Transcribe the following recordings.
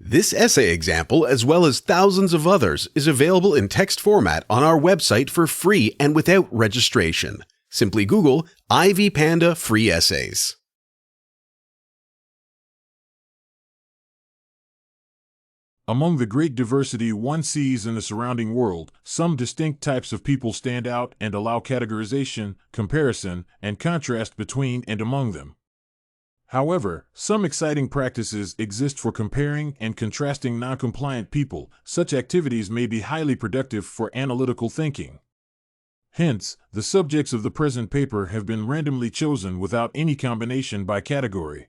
This essay example, as well as thousands of others, is available in text format on our website for free and without registration. Simply Google Ivy Panda Free Essays. Among the great diversity one sees in the surrounding world, some distinct types of people stand out and allow categorization, comparison, and contrast between and among them. However, some exciting practices exist for comparing and contrasting non-compliant people. Such activities may be highly productive for analytical thinking. Hence, the subjects of the present paper have been randomly chosen without any combination by category.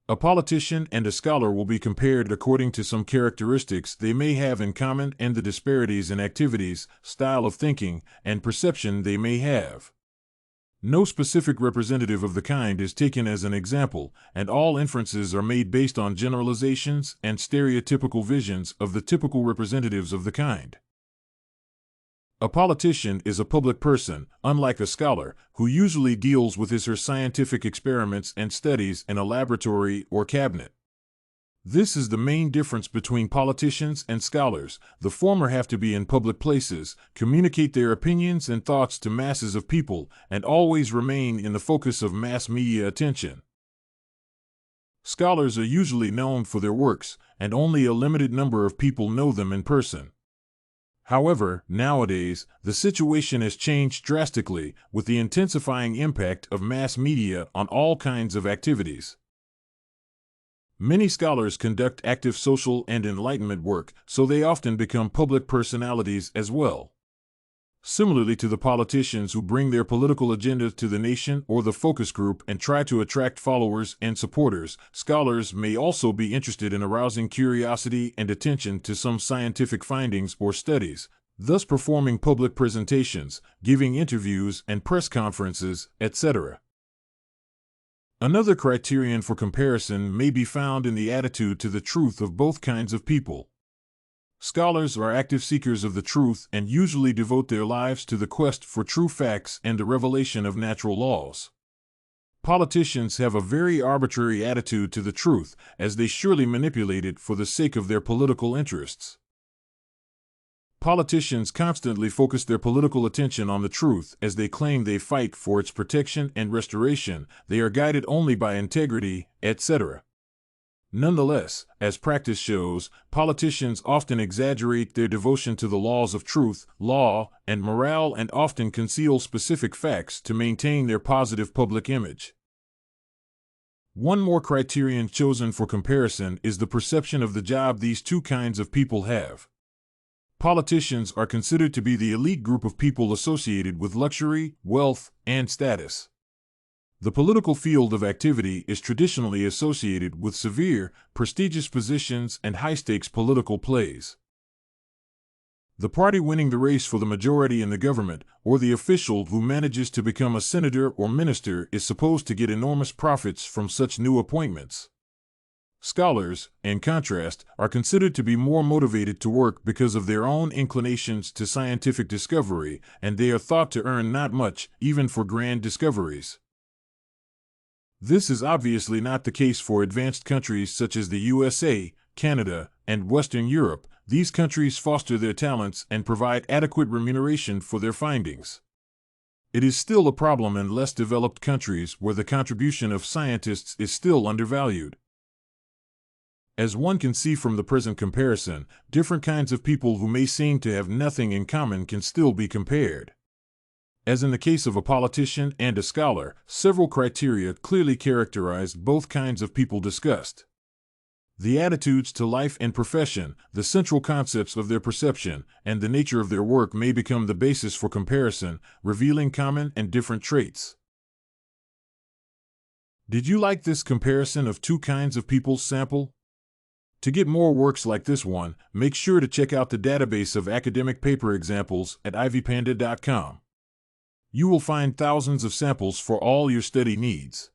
A politician and a scholar will be compared according to some characteristics they may have in common and the disparities in activities, style of thinking, and perception they may have. No specific representative of the kind is taken as an example, and all inferences are made based on generalizations and stereotypical visions of the typical representatives of the kind. A politician is a public person, unlike a scholar, who usually deals with his or her scientific experiments and studies in a laboratory or cabinet. This is the main difference between politicians and scholars. The former have to be in public places, communicate their opinions and thoughts to masses of people, and always remain in the focus of mass media attention. Scholars are usually known for their works, and only a limited number of people know them in person. However, nowadays, the situation has changed drastically with the intensifying impact of mass media on all kinds of activities. Many scholars conduct active social and enlightenment work, so they often become public personalities as well. Similarly to the politicians who bring their political agenda to the nation or the focus group and try to attract followers and supporters, scholars may also be interested in arousing curiosity and attention to some scientific findings or studies, thus performing public presentations, giving interviews and press conferences, etc. Another criterion for comparison may be found in the attitude to the truth of both kinds of people. Scholars are active seekers of the truth and usually devote their lives to the quest for true facts and the revelation of natural laws. Politicians have a very arbitrary attitude to the truth, as they surely manipulate it for the sake of their political interests. Politicians constantly focus their political attention on the truth as they claim they fight for its protection and restoration, they are guided only by integrity, etc. Nonetheless, as practice shows, politicians often exaggerate their devotion to the laws of truth, law, and morale and often conceal specific facts to maintain their positive public image. One more criterion chosen for comparison is the perception of the job these two kinds of people have. Politicians are considered to be the elite group of people associated with luxury, wealth, and status. The political field of activity is traditionally associated with severe, prestigious positions and high-stakes political plays. The party winning the race for the majority in the government, or the official who manages to become a senator or minister, is supposed to get enormous profits from such new appointments. Scholars, in contrast, are considered to be more motivated to work because of their own inclinations to scientific discovery, and they are thought to earn not much, even for grand discoveries. This is obviously not the case for advanced countries such as the USA, Canada, and Western Europe. These countries foster their talents and provide adequate remuneration for their findings. It is still a problem in less developed countries where the contribution of scientists is still undervalued. As one can see from the present comparison, different kinds of people who may seem to have nothing in common can still be compared. As in the case of a politician and a scholar, several criteria clearly characterize both kinds of people discussed. The attitudes to life and profession, the central concepts of their perception, and the nature of their work may become the basis for comparison, revealing common and different traits. Did you like this comparison of two kinds of people sample? To get more works like this one, make sure to check out the database of academic paper examples at ivypanda.com. You will find thousands of samples for all your study needs.